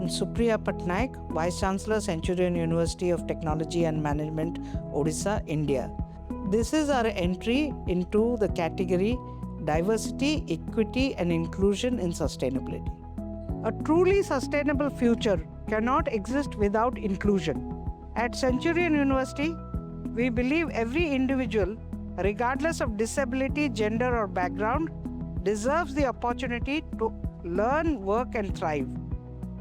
and Supriya Patnaik, Vice Chancellor, Centurion University of Technology and Management, Odisha, India. This is our entry into the category Diversity, Equity and Inclusion in Sustainability. A truly sustainable future cannot exist without inclusion. At Centurion University, we believe every individual, regardless of disability, gender or background, deserves the opportunity to learn, work and thrive.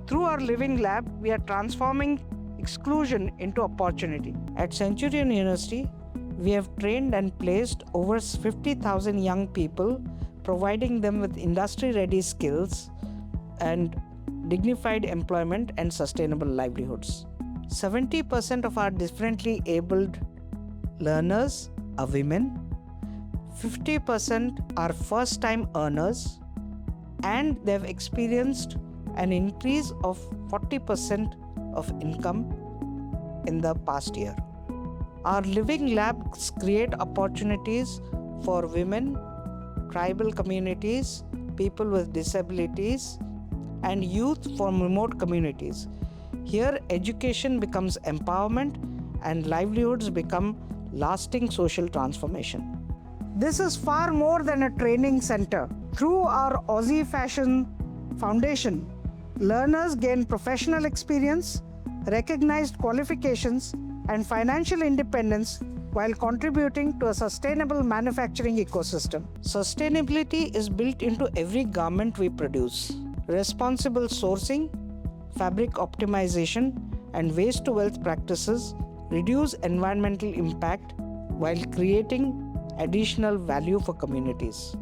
Through our Living Lab, we are transforming exclusion into opportunity. At Centurion University, we have trained and placed over 50,000 young people, providing them with industry-ready skills and dignified employment and sustainable livelihoods. 70% of our differently abled learners are women, 50% are first-time earners, and they've experienced an increase of 40% of income in the past year. Our living labs create opportunities for women, tribal communities, people with disabilities, and youth from remote communities. Here, education becomes empowerment and livelihoods become lasting social transformation. This is far more than a training center. Through our AUSSIE Fashion Foundation, learners gain professional experience, recognized qualifications, and financial independence while contributing to a sustainable manufacturing ecosystem. Sustainability is built into every garment we produce. Responsible sourcing, fabric optimization, and waste to wealth practices reduce environmental impact while creating additional value for communities.